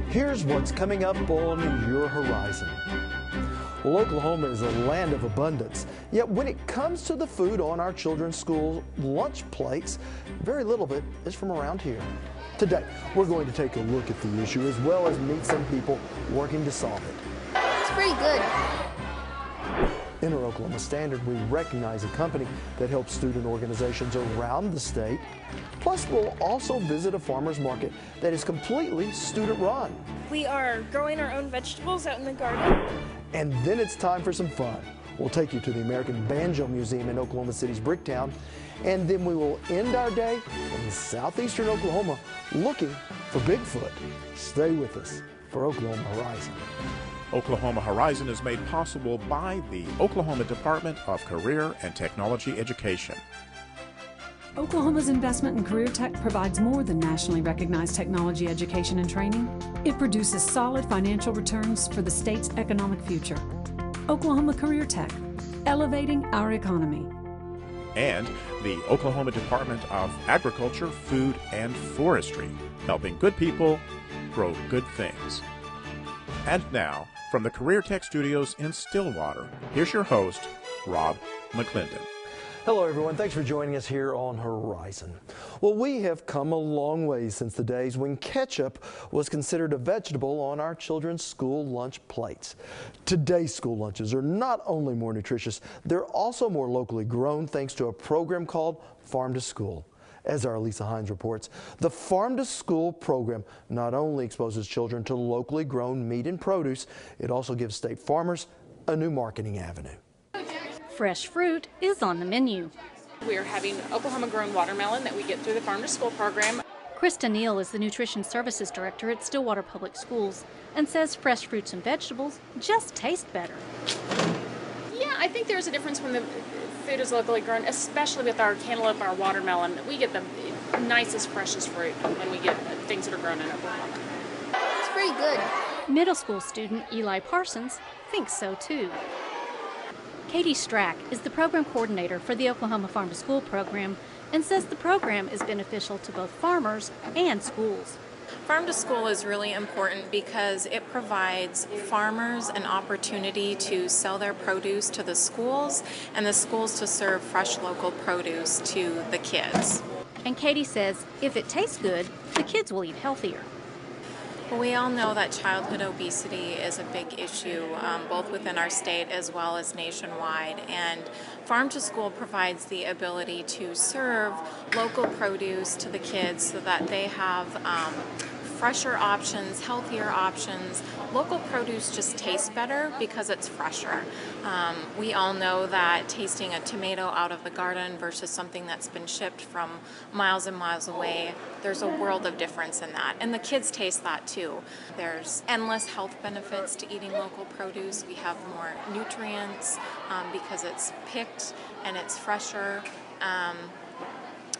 Here's what's coming up on your horizon. Well, Oklahoma is a land of abundance, yet when it comes to the food on our children's school lunch plates, very little of it is from around here. Today, we're going to take a look at the issue as well as meet some people working to solve it. It's pretty good. In our Oklahoma Standard, we recognize a company that helps student organizations around the state. Plus, we'll also visit a farmer's market that is completely student-run. We are growing our own vegetables out in the garden. And then it's time for some fun. We'll take you to the American Banjo Museum in Oklahoma City's Bricktown, and then we will end our day in southeastern Oklahoma looking for Bigfoot. Stay with us for Oklahoma Horizon. Oklahoma Horizon is made possible by the Oklahoma Department of Career and Technology Education. Oklahoma's investment in career tech provides more than nationally recognized technology education and training. It produces solid financial returns for the state's economic future. Oklahoma Career Tech, elevating our economy. And the Oklahoma Department of Agriculture, Food, and Forestry, helping good people grow good things. And now, from the Career Tech Studios in Stillwater, here's your host, Rob McClendon. Hello everyone, thanks for joining us here on Horizon. Well, we have come a long way since the days when ketchup was considered a vegetable on our children's school lunch plates. Today's school lunches are not only more nutritious, they're also more locally grown thanks to a program called Farm to School. As our Lisa Hines reports, the Farm to School program not only exposes children to locally grown meat and produce, it also gives state farmers a new marketing avenue. Fresh fruit is on the menu. We are having Oklahoma-grown watermelon that we get through the Farm to School program. Krista Neal is the Nutrition Services Director at Stillwater Public Schools and says fresh fruits and vegetables just taste better. Yeah, I think there's a difference when the food is locally grown, especially with our cantaloupe, our watermelon. We get the nicest, freshest fruit when we get things that are grown in Oklahoma. It's pretty good. Middle school student Eli Parsons thinks so too. Katie Strack is the program coordinator for the Oklahoma Farm to School program and says the program is beneficial to both farmers and schools. Farm to School is really important because it provides farmers an opportunity to sell their produce to the schools and the schools to serve fresh local produce to the kids. And Katie says if it tastes good, the kids will eat healthier. Well, we all know that childhood obesity is a big issue, both within our state as well as nationwide. And Farm to School provides the ability to serve local produce to the kids so that they have fresher options, healthier options. Local produce just tastes better because it's fresher. We all know that tasting a tomato out of the garden versus something that's been shipped from miles and miles away, there's a world of difference in that. And the kids taste that too. There's endless health benefits to eating local produce. We have more nutrients because it's picked and it's fresher.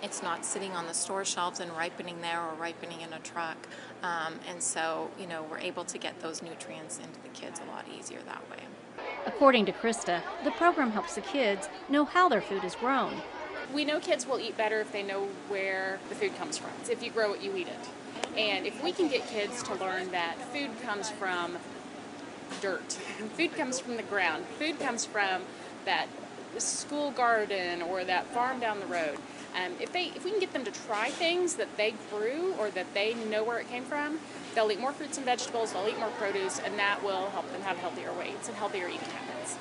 It's not sitting on the store shelves and ripening there or ripening in a truck. And so, we're able to get those nutrients into the kids a lot easier that way. According to Krista, the program helps the kids know how their food is grown. We know kids will eat better if they know where the food comes from. It's if you grow it, you eat it. And if we can get kids to learn that food comes from dirt, food comes from the ground, food comes from that school garden or that farm down the road, if we can get them to try things that they grew or that they know where it came from, they'll eat more fruits and vegetables, they'll eat more produce, and that will help them have healthier weights and healthier eating habits.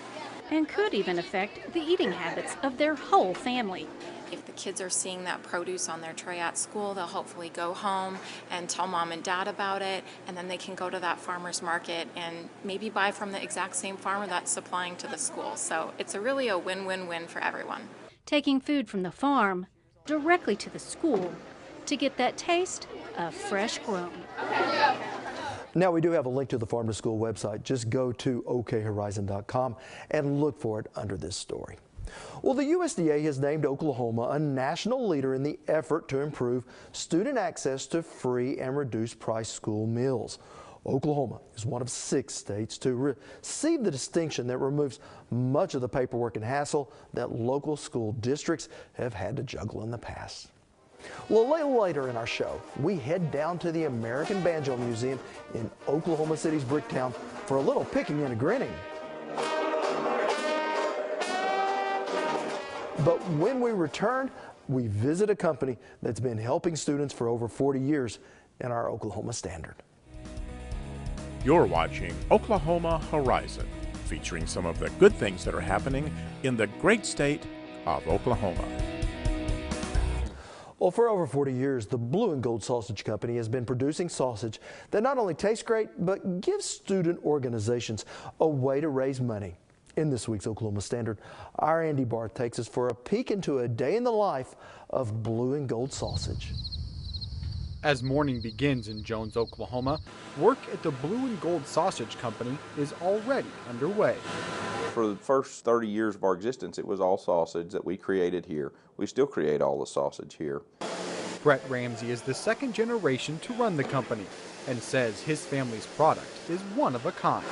And could even affect the eating habits of their whole family. If the kids are seeing that produce on their tray at school, they'll hopefully go home and tell mom and dad about it, and then they can go to that farmer's market and maybe buy from the exact same farmer that's supplying to the school. So it's really a win-win-win for everyone. Taking food from the farm directly to the school to get that taste of fresh grown. Now we do have a link to the Farm to School website. Just go to okhorizon.com and look for it under this story. Well, the USDA has named Oklahoma a national leader in the effort to improve student access to free and reduced price school meals. Oklahoma is one of 6 states to receive the distinction that removes much of the paperwork and hassle that local school districts have had to juggle in the past. Well, a little later in our show, we head down to the American Banjo Museum in Oklahoma City's Bricktown for a little picking and a grinning. But when we return, we visit a company that's been helping students for over 40 years in our Oklahoma Standard. You're watching Oklahoma Horizon, featuring some of the good things that are happening in the great state of Oklahoma. Well, for over 40 years, the Blue and Gold Sausage Company has been producing sausage that not only tastes great, but gives student organizations a way to raise money. In this week's Oklahoma Standard, our Andy Barth takes us for a peek into a day in the life of Blue and Gold Sausage. As morning begins in Jones, Oklahoma, work at the Blue and Gold Sausage Company is already underway. For the first 30 years of our existence, it was all sausage that we created here. We still create all the sausage here. Brett Ramsey is the second generation to run the company and says his family's product is one of a kind.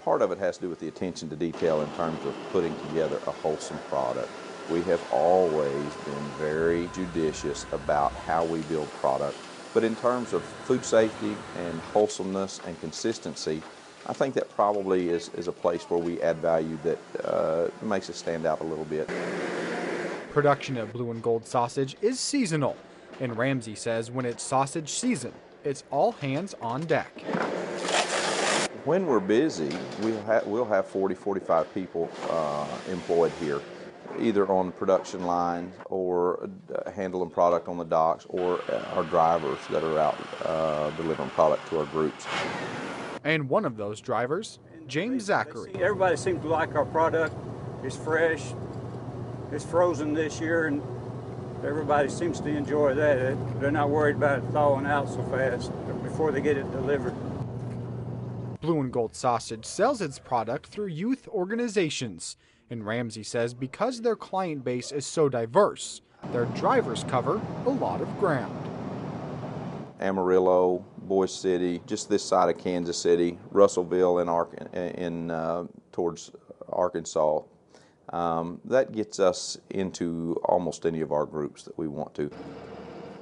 Part of it has to do with the attention to detail in terms of putting together a wholesome product. We have always been very judicious about how we build product, but in terms of food safety and wholesomeness and consistency, I think that probably is a place where we add value that makes us stand out a little bit. Production of Blue and Gold Sausage is seasonal, and Ramsey says when it's sausage season, it's all hands on deck. When we're busy, we'll have 40, 45 people employed here, either on the production line or handling product on the docks, or our drivers that are out delivering product to our groups. And one of those drivers, James Zachary. Everybody seems to like our product. It's fresh, it's frozen this year, and everybody seems to enjoy that. They're not worried about it thawing out so fast before they get it delivered. Blue and Gold Sausage sells its product through youth organizations, and Ramsey says because their client base is so diverse, their drivers cover a lot of ground. Amarillo, Boise City, just this side of Kansas City, Russellville towards Arkansas. That gets us into almost any of our groups that we want to.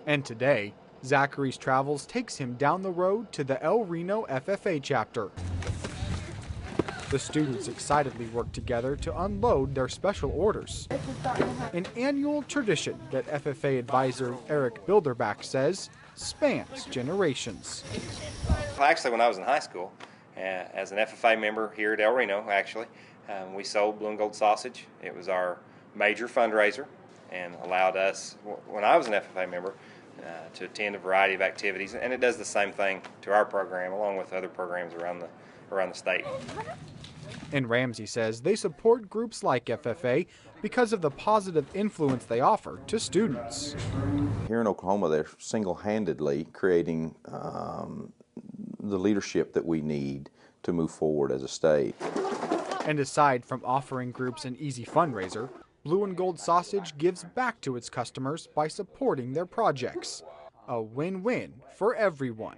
And today, Zachary's travels takes him down the road to the El Reno FFA chapter. The students excitedly work together to unload their special orders. An annual tradition that FFA advisor Eric Bilderback says spans generations. Well, actually, when I was in high school, as an FFA member here at El Reno, we sold Blue and Gold Sausage. It was our major fundraiser and allowed us, when I was an FFA member, to attend a variety of activities, and it does the same thing to our program along with other programs around the state. And Ramsey says they support groups like FFA because of the positive influence they offer to students. Here in Oklahoma, they're single-handedly creating the leadership that we need to move forward as a state. And aside from offering groups an easy fundraiser, Blue and Gold Sausage gives back to its customers by supporting their projects. A win-win for everyone.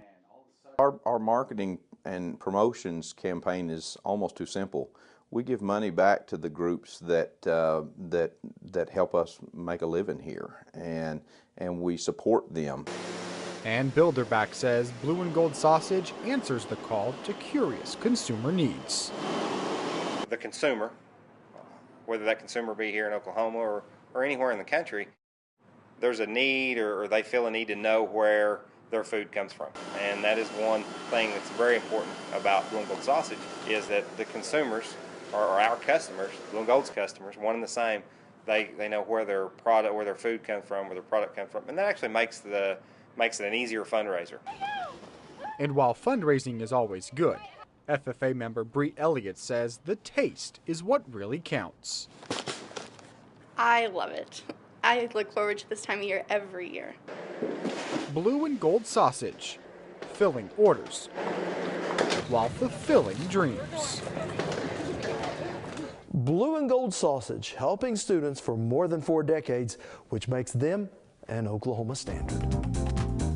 Our marketing and promotions campaign is almost too simple. We give money back to the groups that help us make a living here, and we support them. And Bilderback says Blue and Gold Sausage answers the call to curious consumer needs. The consumer, whether that consumer be here in Oklahoma or anywhere in the country, there's a need or they feel a need to know where their food comes from. And that is one thing that's very important about Blue and Gold Sausage, is that the consumers, or our customers, Blue and Gold's customers, one and the same, they know where their product, where their food comes from, where their product comes from. And that actually makes it an easier fundraiser. And while fundraising is always good, FFA member Bree Elliott says the taste is what really counts. I love it. I look forward to this time of year every year. Blue and Gold Sausage, filling orders while fulfilling dreams. Blue and Gold Sausage, helping students for more than 4 decades, which makes them an Oklahoma Standard.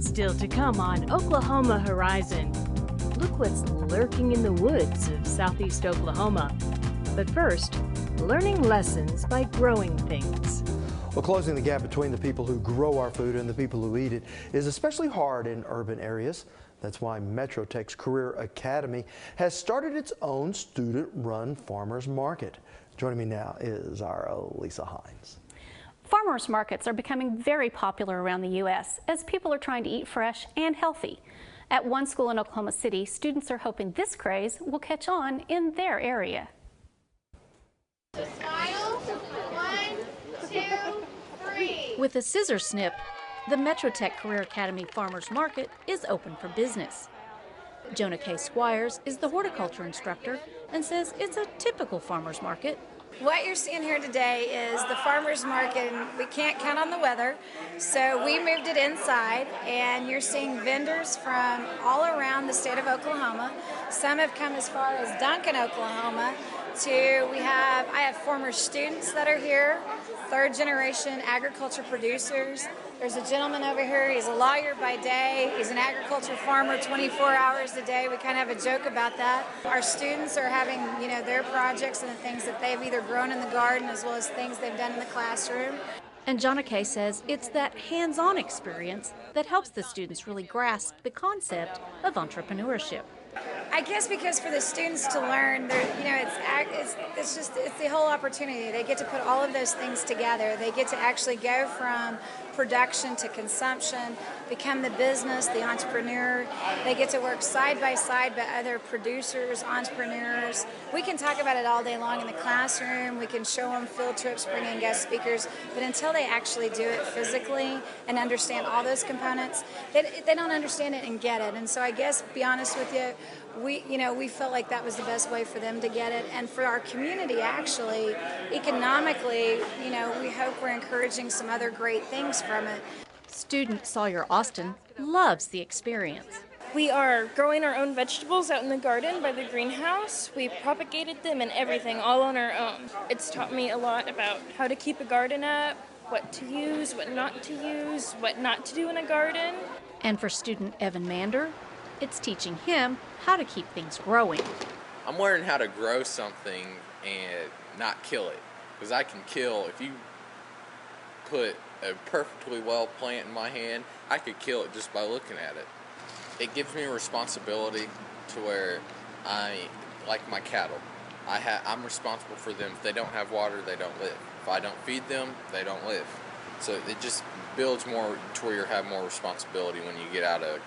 Still to come on Oklahoma Horizon. Look what's lurking in the woods of southeast Oklahoma. But first, learning lessons by growing things. Well, closing the gap between the people who grow our food and the people who eat it is especially hard in urban areas. That's why Metro Tech's Career Academy has started its own student-run farmers market. Joining me now is our Lisa Hines. Farmers markets are becoming very popular around the U.S. as people are trying to eat fresh and healthy. At one school in Oklahoma City, students are hoping this craze will catch on in their area. Smile. 1, 2, 3. With a scissor snip, the Metro Tech Career Academy Farmers Market is open for business. Jonah K. Squires is the horticulture instructor and says it's a typical farmers market. What you're seeing here today is the farmers market, and we can't count on the weather, so we moved it inside, and you're seeing vendors from all around the state of Oklahoma. Some have come as far as Duncan, Oklahoma, I have former students that are here, third generation agriculture producers. There's a gentleman over here, he's a lawyer by day, he's an agriculture farmer 24 hours a day. We kind of have a joke about that. Our students are having, their projects and the things that they've either grown in the garden as well as things they've done in the classroom. And Jonah K. says it's that hands-on experience that helps the students really grasp the concept of entrepreneurship. I guess because for the students to learn, it's the whole opportunity. They get to put all of those things together. They get to actually go from production to consumption, become the business, the entrepreneur. They get to work side by side with other producers, entrepreneurs. We can talk about it all day long in the classroom. We can show them field trips, bring in guest speakers, but until they actually do it physically and understand all those components, they don't understand it and get it. And so I guess, be honest with you, we felt like that was the best way for them to get it, and for our community, actually, economically, we hope we're encouraging some other great things from it. Student Sawyer Austin loves the experience. We are growing our own vegetables out in the garden by the greenhouse. We propagated them and everything all on our own. It's taught me a lot about how to keep a garden up, what to use, what not to use, what not to do in a garden. And for student Evan Mander, it's teaching him how to keep things growing. I'm learning how to grow something and not kill it. Because I can kill, if you put a perfectly well plant in my hand, I could kill it just by looking at it. It gives me a responsibility to where like my cattle, I'm responsible for them. If they don't have water, they don't live. If I don't feed them, they don't live. So it just builds more to where you have more responsibility when you get out of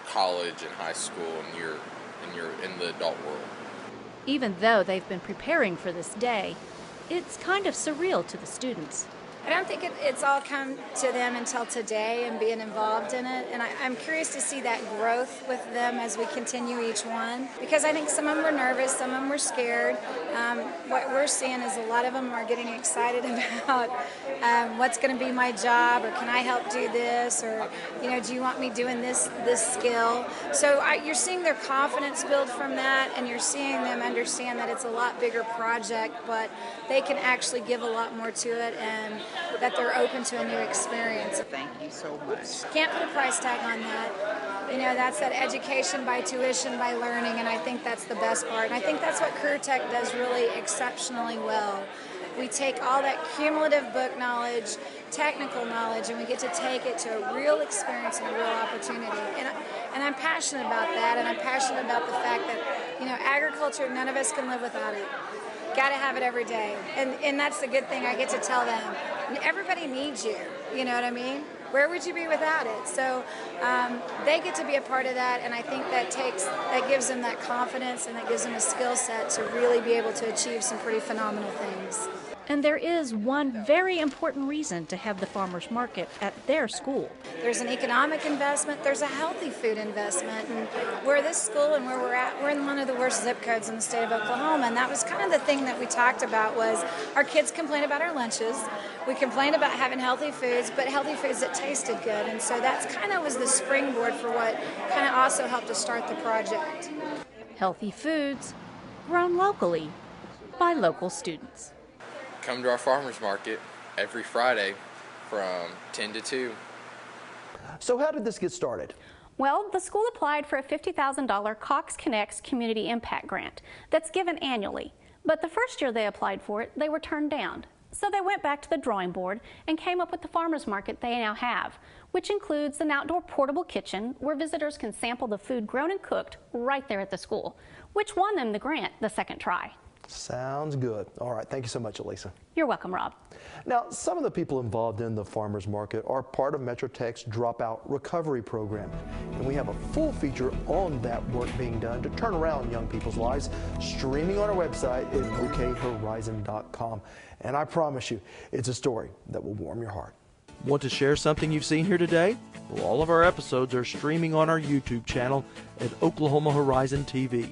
college and high school and you're in the adult world. Even though they've been preparing for this day, it's kind of surreal to the students. I don't think it's all come to them until today and being involved in it, and I'm curious to see that growth with them as we continue each one, because I think some of them were nervous, some of them were scared. What we're seeing is a lot of them are getting excited about what's going to be my job, or can I help do this, or do you want me doing this skill? So you're seeing their confidence build from that, and you're seeing them understand that it's a lot bigger project, but they can actually give a lot more to it, and that they're open to a new experience. Thank you so much. Can't put a price tag on that. That's that education by tuition, by learning, and I think that's the best part. And I think that's what Career Tech does really exceptionally well. We take all that cumulative book knowledge, technical knowledge, and we get to take it to a real experience and a real opportunity. And I'm passionate about that, and I'm passionate about the fact that, agriculture, none of us can live without it. Got to have it every day, and that's the good thing I get to tell them. Everybody needs you, you know what I mean? Where would you be without it? So they get to be a part of that, and I think that gives them that confidence, and that gives them a skill set to really be able to achieve some pretty phenomenal things. And there is one very important reason to have the farmers market at their school. There's an economic investment, there's a healthy food investment, and where this school and where we're at, we're in one of the worst zip codes in the state of Oklahoma, and that was kind of the thing that we talked about was our kids complain about our lunches, we complain about having healthy foods, but healthy foods that tasted good, and so that's kind of was the springboard for what kind of also helped us start the project. Healthy foods grown locally by local students. Come to our farmers market every Friday from 10 to 2. So how did this get started? Well, the school applied for a $50,000 Cox Connects Community Impact Grant that's given annually. But the first year they applied for it, they were turned down. So they went back to the drawing board and came up with the farmers market they now have, which includes an outdoor portable kitchen where visitors can sample the food grown and cooked right there at the school, which won them the grant the second try. Sounds good. All right, thank you so much, Elisa. You're welcome, Rob. Now, some of the people involved in the farmers market are part of Metro Tech's Dropout Recovery Program, and we have a full feature on that work being done to turn around young people's lives, streaming on our website at okhorizon.com. And I promise you, it's a story that will warm your heart. Want to share something you've seen here today? Well, all of our episodes are streaming on our YouTube channel at Oklahoma Horizon TV.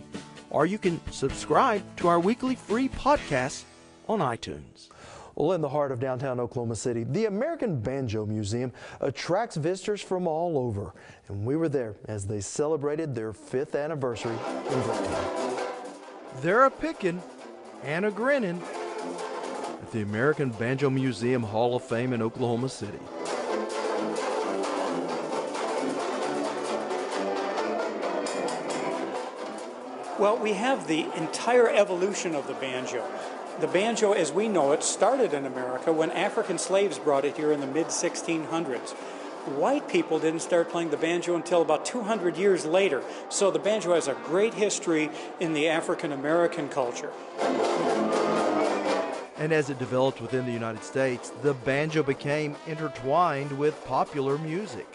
Or you can subscribe to our weekly free podcasts on iTunes. Well, in the heart of downtown Oklahoma City, the American Banjo Museum attracts visitors from all over. And we were there as they celebrated their 5th anniversary in Bricktown. They're a-pickin' and a-grinnin' at the American Banjo Museum Hall of Fame in Oklahoma City. Well, we have the entire evolution of the banjo. The banjo, as we know it, started in America when African slaves brought it here in the mid-1600s. White people didn't start playing the banjo until about 200 years later, so the banjo has a great history in the African-American culture. And as it developed within the United States, the banjo became intertwined with popular music.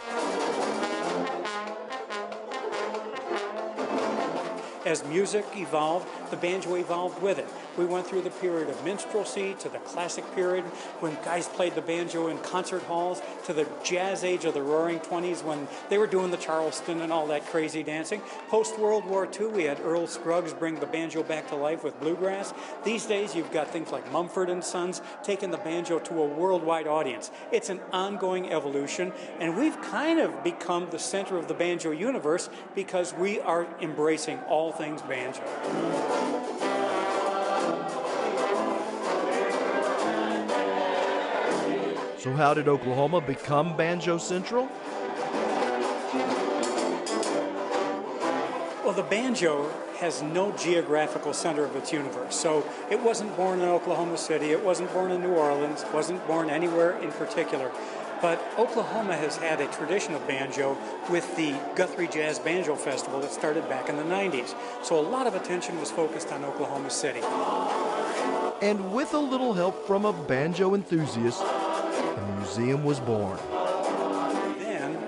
As music evolved, the banjo evolved with it. We went through the period of minstrelsy to the classic period when guys played the banjo in concert halls, to the jazz age of the roaring 20s when they were doing the Charleston and all that crazy dancing. Post-World War II, we had Earl Scruggs bring the banjo back to life with bluegrass. These days, you've got things like Mumford and Sons taking the banjo to a worldwide audience. It's an ongoing evolution, and we've kind of become the center of the banjo universe because we are embracing all things banjo. So how did Oklahoma become Banjo Central? Well, the banjo has no geographical center of its universe. So it wasn't born in Oklahoma City, it wasn't born in New Orleans, wasn't born anywhere in particular. But Oklahoma has had a tradition of banjo with the Guthrie Jazz Banjo Festival that started back in the 90s. So a lot of attention was focused on Oklahoma City. And with a little help from a banjo enthusiast, the museum was born. Then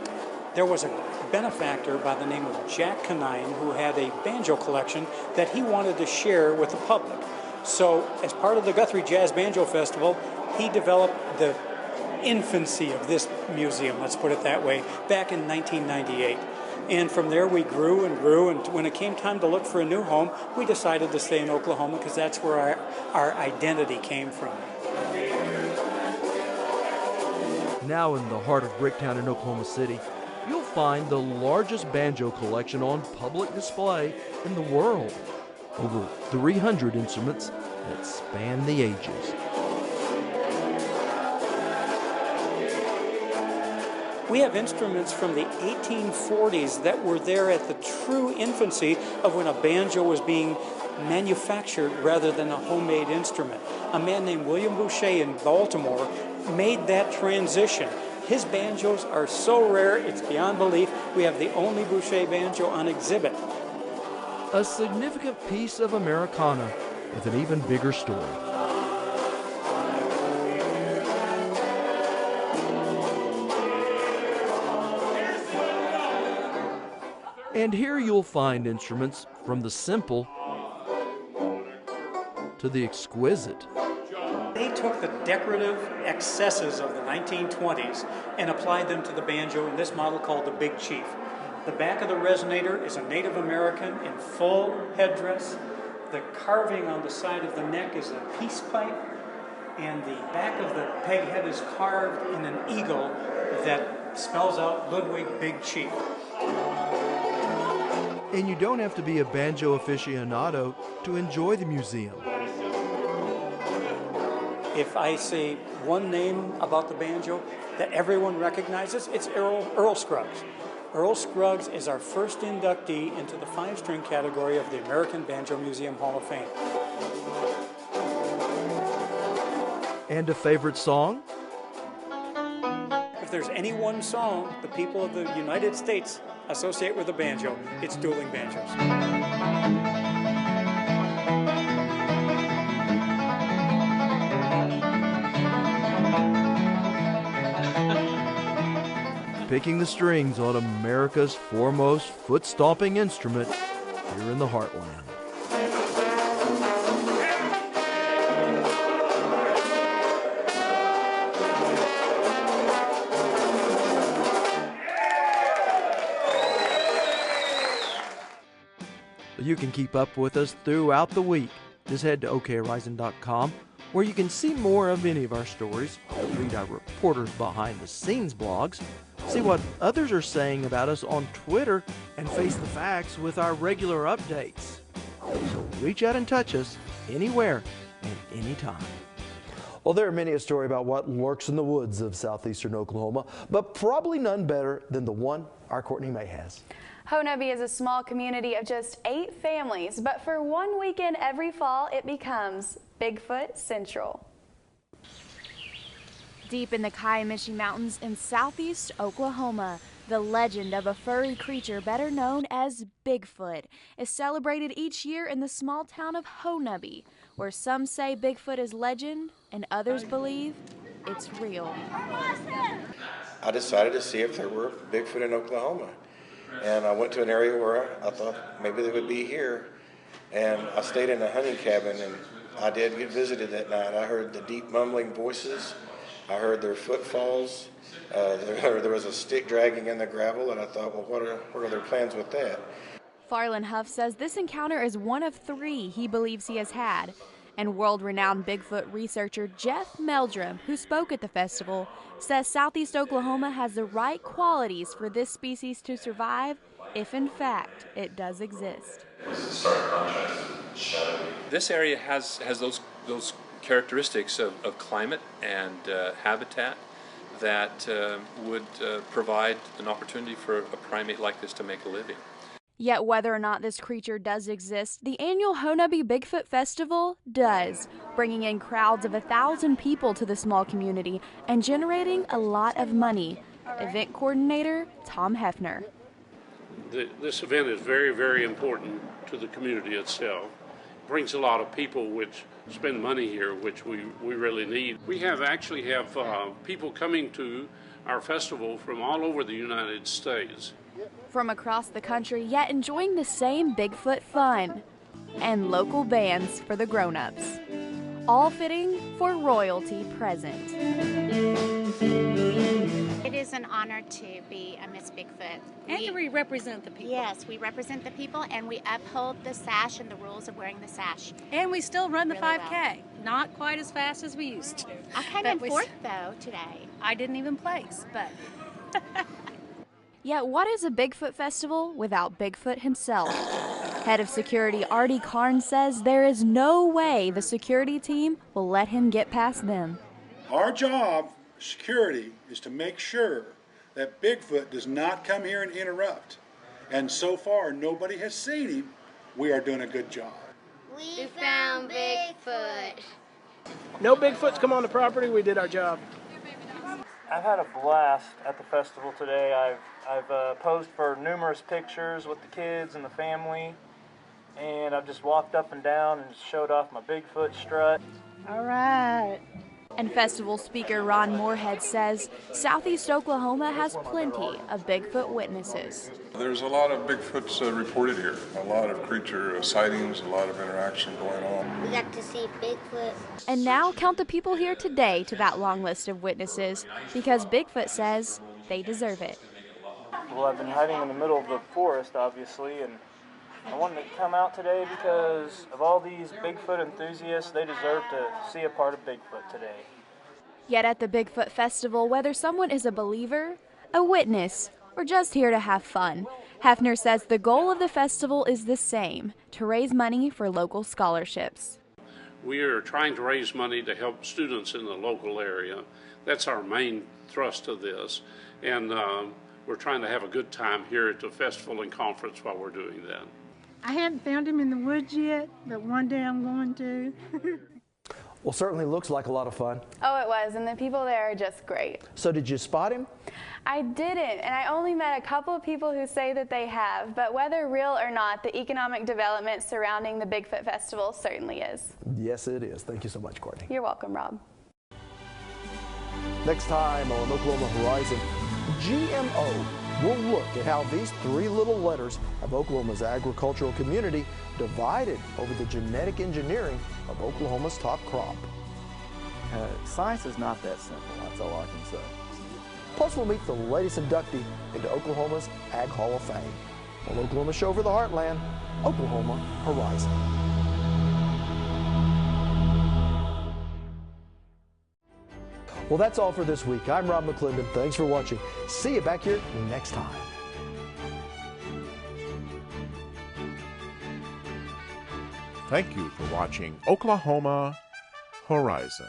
there was a benefactor by the name of Jack Canine who had a banjo collection that he wanted to share with the public. So as part of the Guthrie Jazz Banjo Festival, he developed the infancy of this museum, let's put it that way, back in 1998. And from there we grew and grew, and when it came time to look for a new home, we decided to stay in Oklahoma because that's where our identity came from. Now in the heart of Bricktown in Oklahoma City, you'll find the largest banjo collection on public display in the world. Over 300 instruments that span the ages. We have instruments from the 1840s that were there at the true infancy of when a banjo was being manufactured rather than a homemade instrument. A man named William Boucher in Baltimore made that transition. His banjos are so rare, it's beyond belief. We have the only Boucher banjo on exhibit. A significant piece of Americana with an even bigger story. And here you'll find instruments from the simple to the exquisite. They took the decorative excesses of the 1920s and applied them to the banjo in this model called the Big Chief. The back of the resonator is a Native American in full headdress. The carving on the side of the neck is a peace pipe, and the back of the peg head is carved in an eagle that spells out Ludwig Big Chief. And you don't have to be a banjo aficionado to enjoy the museum. If I say one name about the banjo that everyone recognizes, it's Earl Scruggs. Earl Scruggs is our first inductee into the 5-string category of the American Banjo Museum Hall of Fame. And a favorite song? If there's any one song the people of the United States associate with the banjo, it's Dueling Banjos. Picking the strings on America's foremost foot-stomping instrument here in the heartland. You can keep up with us throughout the week. Just head to okhorizon.com, where you can see more of any of our stories, read our reporters behind the scenes blogs, see what others are saying about us on Twitter, and face the facts with our regular updates. So reach out and touch us anywhere and anytime. Well, there are many a story about what lurks in the woods of southeastern Oklahoma, but probably none better than the one our Courtney May has. Honubby is a small community of just 8 families, but for one weekend every fall, it becomes Bigfoot Central. Deep in the Kiamichi Mountains in southeast Oklahoma, the legend of a furry creature better known as Bigfoot is celebrated each year in the small town of Honubby, where some say Bigfoot is legend and others believe it's real. I decided to see if there were Bigfoot in Oklahoma. And I went to an area where I thought maybe they would be here. And I stayed in a hunting cabin, and I did get visited that night. I heard the deep mumbling voices. I heard their footfalls. There was a stick dragging in the gravel, and I thought, well, what are their plans with that? Farland Huff says this encounter is one of 3 he believes he has had. And world-renowned Bigfoot researcher Jeff Meldrum, who spoke at the festival, says southeast Oklahoma has the right qualities for this species to survive if, in fact, it does exist. This area has those characteristics of climate and habitat that would provide an opportunity for a primate like this to make a living. Yet whether or not this creature does exist, the annual Honubby Bigfoot Festival does, bringing in crowds of 1,000 people to the small community and generating a lot of money. Event coordinator Tom Hefner. This event is very, very important to the community itself. It brings a lot of people which spend money here, which we really need. We actually have people coming to our festival from all over the United States. From across the country, yet enjoying the same Bigfoot fun. And local bands for the grown-ups. All fitting for royalty present. It is an honor to be a Miss Bigfoot. And we represent the people. Yes, we represent the people, and we uphold the sash and the rules of wearing the sash. And we still run the really 5K. Well. Not quite as fast as we used to. I came in 4th, though, today. I didn't even place, but... Yet what is a Bigfoot festival without Bigfoot himself? Head of security Artie Karn says there is no way the security team will let him get past them. Our job, security, is to make sure that Bigfoot does not come here and interrupt. And so far, nobody has seen him. We are doing a good job. We found Bigfoot. No Bigfoot's come on the property. We did our job. I've had a blast at the festival today. I've posed for numerous pictures with the kids and the family, and I've just walked up and down and showed off my Bigfoot strut. All right. And festival speaker Ron Moorhead says Southeast Oklahoma has plenty of Bigfoot witnesses. There's a lot of Bigfoots reported here, a lot of creature sightings, a lot of interaction going on. We got to see Bigfoot. And now count the people here today to that long list of witnesses, because Bigfoot says they deserve it. Well, I've been hiding in the middle of the forest, obviously, and I wanted to come out today because of all these Bigfoot enthusiasts. They deserve to see a part of Bigfoot today. Yet at the Bigfoot Festival, whether someone is a believer, a witness, or just here to have fun, Hefner says the goal of the festival is the same, to raise money for local scholarships. We are trying to raise money to help students in the local area. That's our main thrust of this. And we're trying to have a good time here at the festival and conference while we're doing that. I haven't found him in the woods yet, but one day I'm going to. Well, certainly looks like a lot of fun. Oh, it was, and the people there are just great. So did you spot him? I didn't, and I only met a couple of people who say that they have, but whether real or not, the economic development surrounding the Bigfoot Festival certainly is. Yes, it is. Thank you so much, Courtney. You're welcome, Rob. Next time on Oklahoma Horizon, GMO. We'll look at how these three little letters of Oklahoma's agricultural community divided over the genetic engineering of Oklahoma's top crop. Science is not that simple, that's all I can say. Plus, we'll meet the latest inductee into Oklahoma's Ag Hall of Fame. On Oklahoma Show for the Heartland, Oklahoma Horizon. Well, that's all for this week. I'm Rob McClendon. Thanks for watching. See you back here next time. Thank you for watching Oklahoma Horizon.